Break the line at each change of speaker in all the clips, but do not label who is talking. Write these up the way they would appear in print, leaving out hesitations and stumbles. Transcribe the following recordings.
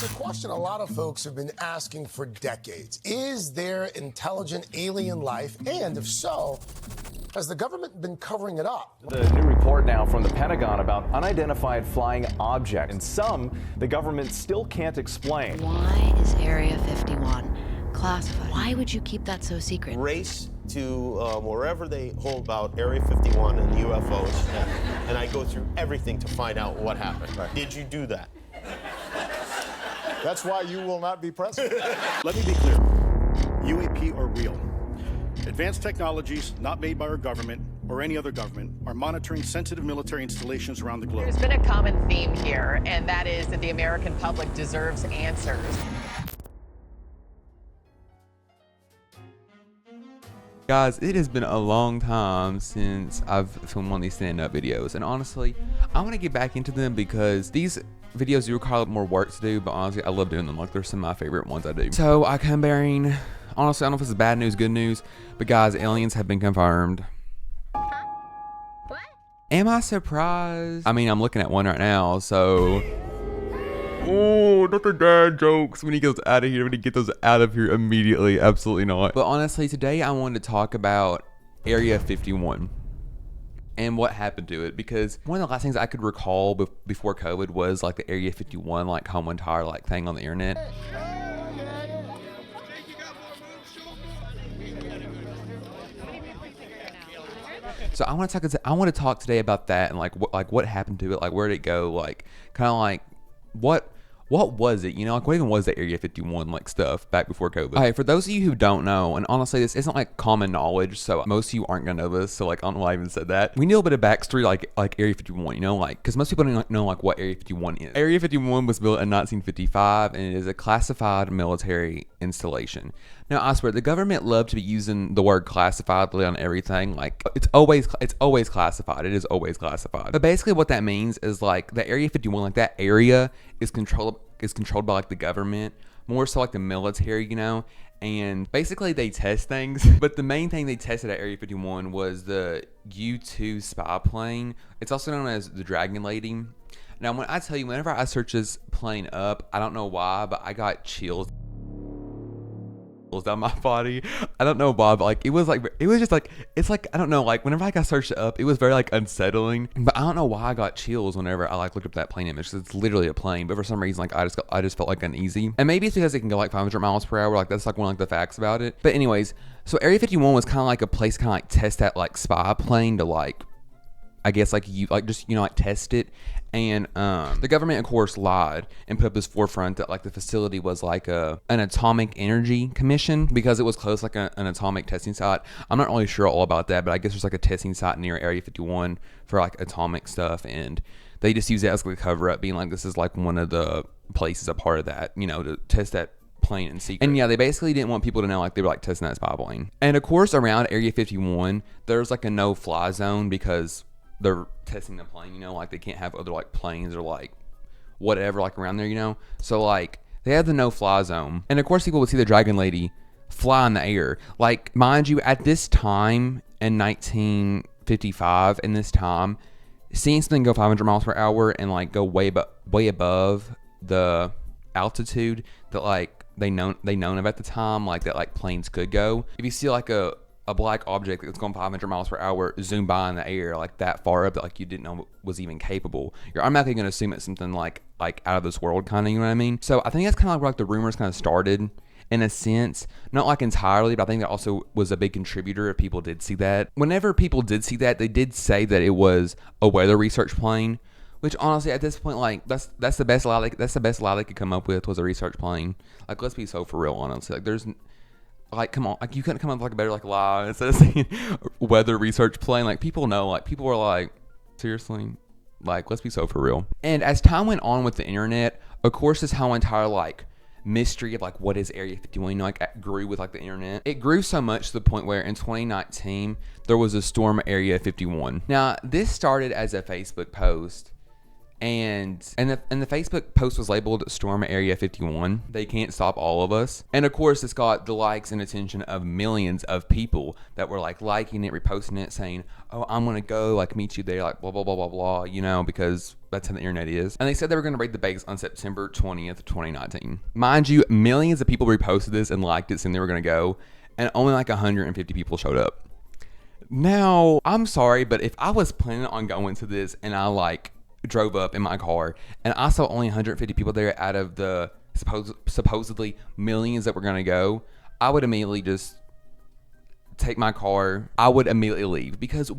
It's a question a lot of folks have been asking for decades. Is there intelligent alien life? And if so, has the government been covering it up?
The new report now from the Pentagon about unidentified flying objects. And some the government still can't explain.
Why is Area 51 classified? Why would you keep that so secret?
Race to wherever they hold about Area 51 and UFOs, and I go through everything to find out what happened. Right. Did you do that?
That's why you will not be president.
Let me be clear. UAP are real. Advanced technologies not made by our government or any other government are monitoring sensitive military installations around the globe.
There's been a common theme here, and that is that the American public deserves answers.
Guys, it has been a long time since I've filmed one of these stand-up videos, and honestly, I want to get back into them because these videos do require more work to do, but honestly, I love doing them. Like, they're some of my favorite ones I do. So, I come bearing, honestly, I don't know if this is bad news, good news, but guys, aliens have been confirmed.
What?
Am I surprised? I mean, I'm looking at one right now, so... Oh, not the dad jokes. When he goes out of here, when he get those out of here immediately. Absolutely not. But honestly, today I wanted to talk about Area 51 and what happened to it, because one of the last things I could recall before COVID was like the Area 51 like commentary like thing on the internet. So I want to talk today about that and like what happened to it, like where did it go, like kind of like what was it, you know, like what even was the Area 51 like stuff back before COVID? All right, for those of you who don't know, and honestly this isn't like common knowledge, so most of you aren't gonna know this, so like I don't know why I even said that. We need a little bit of backstory like Area 51, you know, like because most people don't know like what Area 51 is. Area 51 was built in 1955 and it is a classified military installation. Now I swear the government loved to be using the word classified on everything. Like it's always classified. It is always classified. But basically what that means is like the Area 51, like that area is controlled by like the government, more so like the military, you know, and basically they test things. But the main thing they tested at Area 51 was the U-2 spy plane. It's also known as the Dragon Lady. Now when I tell you, whenever I search this plane up, I don't know why, but I got chills down my body. I don't know why, but like it was just like, it's like, I don't know, like whenever like I searched it up, it was very like unsettling, but I don't know why I got chills whenever I like looked up that plane image, because it's literally a plane, but for some reason like I just felt like uneasy, and maybe it's because it can go like 500 miles per hour, like that's like one of like the facts about it. But anyways, so Area 51 was kind of like a place kind of like test that like spy plane to like, I guess like you like just, you know, like test it. And the government of course lied and put up this forefront that like the facility was like an atomic energy commission because it was close like an atomic testing site. I'm not really sure all about that, but I guess there's like a testing site near Area 51 for like atomic stuff, and they just use it as like a cover up, being like this is like one of the places a part of that, you know, to test that plane in secret. And yeah, they basically didn't want people to know like they were like testing that spy plane. And of course around Area 51 there's like a no-fly zone because they're testing the plane, you know, like they can't have other like planes or like whatever like around there, you know. So like they had the no-fly zone, and of course people would see the Dragon Lady fly in the air. Like mind you, at this time in 1955, in this time, seeing something go 500 miles per hour and like go way above the altitude that like they known of at the time, like that like planes could go. If you see like a black object that's going 500 miles per hour zoom by in the air like that far up that like you didn't know was even capable, you're automatically going to assume it's something like out of this world kind of, you know what I mean? So I think that's kind of like the rumors kind of started in a sense, not like entirely, but I think that also was a big contributor if people did see that. Whenever people did see that, they did say that it was a weather research plane, which honestly at this point like that's the best lie they could come up with, was a research plane. Like let's be so for real, honestly. Like there's like, come on, like you couldn't come up with like a better like lie instead of saying weather research plane. Like people know, like people were like, seriously, like let's be so for real. And as time went on with the internet, of course, this whole entire like mystery of like what is Area 51, you know, like grew with like the internet. It grew so much to the point where in 2019 there was a storm Area 51. Now this started as a Facebook post. And the Facebook post was labeled Storm Area 51. They can't stop all of us. And of course, it's got the likes and attention of millions of people that were like liking it, reposting it, saying, oh, I'm going to go like meet you there, like blah, blah, blah, blah, blah, you know, because that's how the internet is. And they said they were going to raid the base on September 20th, 2019. Mind you, millions of people reposted this and liked it saying they were going to go, and only like 150 people showed up. Now, I'm sorry, but if I was planning on going to this and I like drove up in my car and I saw only 150 people there out of the supposedly millions that were going to go, I would immediately just take my car. I would immediately leave, because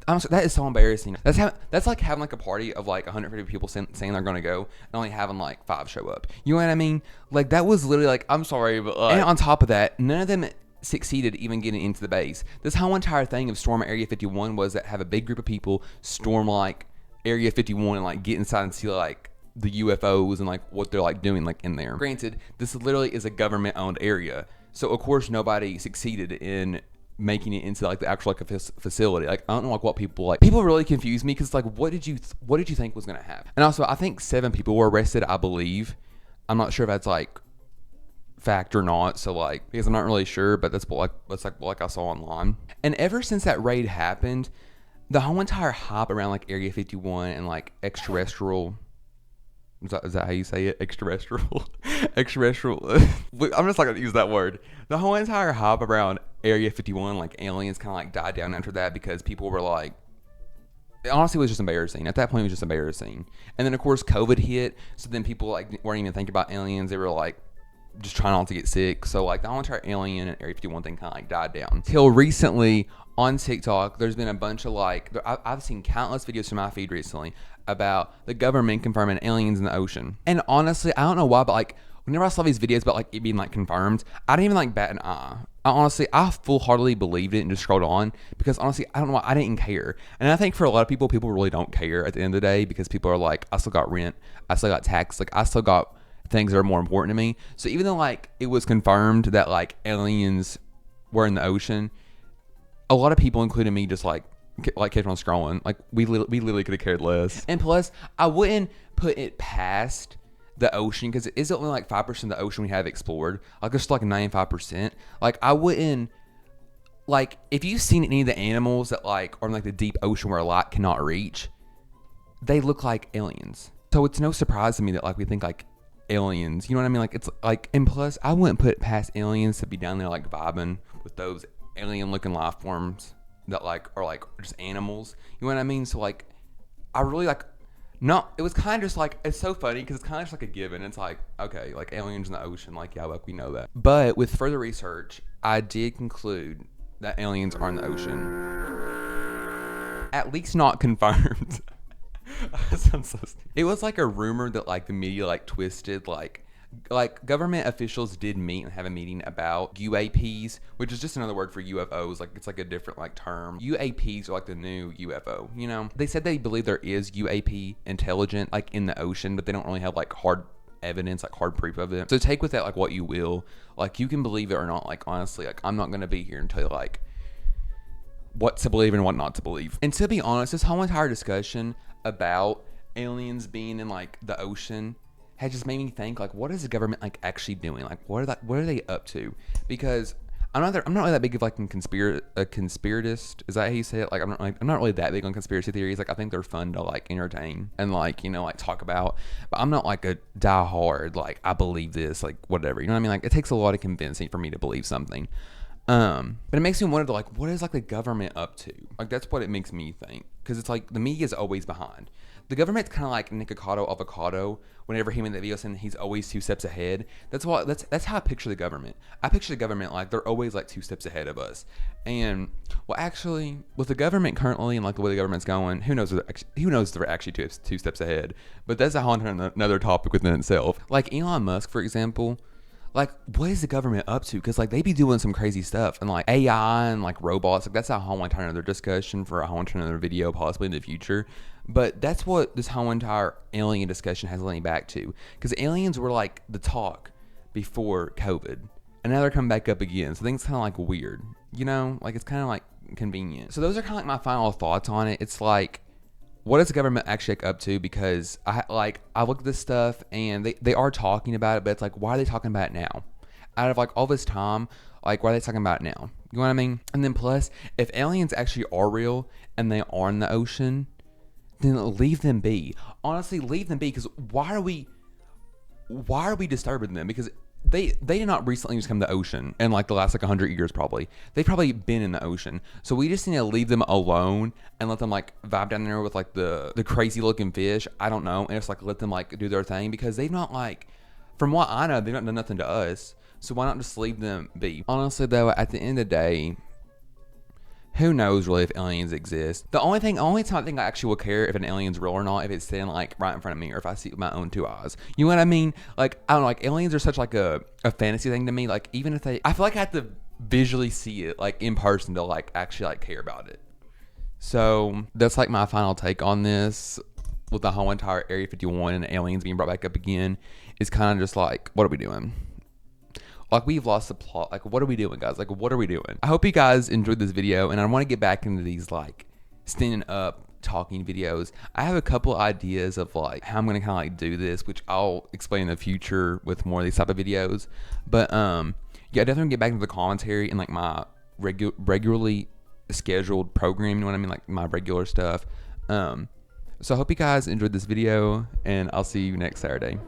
honestly, that is so embarrassing. That's like having like a party of like 150 people saying they're going to go and only having like 5 show up. You know what I mean? Like, that was literally like, I'm sorry, but like, and on top of that, none of them succeeded even getting into the base. This whole entire thing of storming Area 51 was that have a big group of people storm like Area 51 and like get inside and see like the UFOs and like what they're like doing like in there. Granted, this literally is a government owned area, so of course nobody succeeded in making it into like the actual like a facility. Like, I don't know like what people really confuse me, because like what did you think was gonna happen? And also, I think 7 people were arrested, I believe. I'm not sure if that's like fact or not, so like, because I'm not really sure, but that's what I saw online. And ever since that raid happened, the whole entire hype around like Area 51 and like extraterrestrial, is that how you say it? Extraterrestrial. I'm just not gonna use that word. The whole entire hype around Area 51, like aliens, kind of like died down after that, because people were like, it honestly was just embarrassing. At that point, it was just embarrassing. And then of course COVID hit, so then people like weren't even thinking about aliens. They were like just trying not to get sick. So like the whole entire alien and Area 51 thing kind of like died down. Till recently on TikTok, there's been a bunch of like, I've seen countless videos from my feed recently about the government confirming aliens in the ocean. And honestly, I don't know why, but like whenever I saw these videos about like it being like confirmed, I didn't even like bat an eye. I full-heartedly believed it and just scrolled on, because honestly, I don't know why, I didn't care. And I think for a lot of people really don't care at the end of the day, because people are like, I still got rent, I still got tax, like I still got things that are more important to me. So even though like it was confirmed that like aliens were in the ocean, a lot of people, including me, just like kept on scrolling. Like we literally could have cared less. And plus, I wouldn't put it past the ocean, because it is only like 5% of the ocean we have explored. Like there's like 95%. Like I wouldn't, like if you've seen any of the animals that like are in like the deep ocean where light cannot reach, they look like aliens. So it's no surprise to me that like we think like aliens, you know what I mean? Like it's like, and plus I wouldn't put it past aliens to be down there like vibing with those alien looking life forms that like are like just animals, you know what I mean? So like I really like, no, it was kind of just like, it's so funny because it's kind of just like a given. It's like, okay, like aliens in the ocean, like yeah, like we know that. But with further research, I did conclude that aliens are in the ocean, at least not confirmed. That sounds so stupid. It was like a rumor that like the media like twisted, like government officials did meet and have a meeting about UAPs, which is just another word for UFOs. Like it's like a different like term. UAPs are like the new UFO, you know? They said they believe there is UAP intelligent like in the ocean, but they don't really have like hard evidence, like hard proof of it. So take with that like what you will. Like you can believe it or not. Like honestly, like I'm not gonna be here and tell you like what to believe and what not to believe. And to be honest, this whole entire discussion about aliens being in like the ocean had just made me think like, what is the government like actually doing? Like what are they up to? Because I'm not really that big of like a conspiratist. Is that how you say it? Like I'm not really that big on conspiracy theories. Like I think they're fun to like entertain and like, you know, like talk about. But I'm not like a diehard like I believe this, like whatever. You know what I mean? Like it takes a lot of convincing for me to believe something. But it makes me wonder like, what is like the government up to? Like that's what it makes me think. Because it's like the media is always behind. The government's kind of like Nikocado Avocado. Whenever he made that video saying he's always 2 steps ahead. That's how I picture the government. I picture the government like they're always like 2 steps ahead of us. And well, actually, with the government currently and like the way the government's going, who knows if they're actually 2 steps ahead. But that's a whole another topic within itself. Like Elon Musk, for example. Like, what is the government up to? Because, like, they be doing some crazy stuff. And, like, AI and, like, robots. Like, that's a whole entire other discussion for a whole entire other video possibly in the future. But that's what this whole entire alien discussion has led me back to. Because aliens were, like, the talk before COVID. And now they're coming back up again. So I think it's kind of, like, weird. You know? Like, it's kind of, like, convenient. So those are kind of, like, my final thoughts on it. It's, like, what is the government actually up to? Because I look at this stuff and they are talking about it, but it's like, why are they talking about it now? Out of like all this time, like why are they talking about it now? You know what I mean? And then plus, if aliens actually are real and they are in the ocean, then leave them be. Honestly, leave them be, because why are we disturbing them? Because they did not recently just come to the ocean in like the last like 100 years probably. They've probably been in the ocean. So we just need to leave them alone and let them like vibe down there with like the crazy looking fish. I don't know. And just like let them like do their thing, because they've not, like, from what I know, they've not done nothing to us. So why not just leave them be? Honestly though, at the end of the day, who knows really if aliens exist? The only time I think I actually will care if an alien's real or not, if it's standing like right in front of me, or if I see it with my own 2 eyes. You know what I mean? Like, I don't know, like aliens are such like a fantasy thing to me. Like, even if I feel like I have to visually see it like in person to like actually like care about it. So that's like my final take on this, with the whole entire Area 51 and aliens being brought back up again. Is kind of just like, what are we doing? Like, we've lost the plot. Like, what are we doing, guys? Like, what are we doing? I hope you guys enjoyed this video, and I want to get back into these, like, standing up, talking videos. I have a couple ideas of, like, how I'm going to kind of, like, do this, which I'll explain in the future with more of these type of videos. But, yeah, definitely get back into the commentary and, like, my regularly scheduled program, you know what I mean? Like, my regular stuff. So I hope you guys enjoyed this video, and I'll see you next Saturday.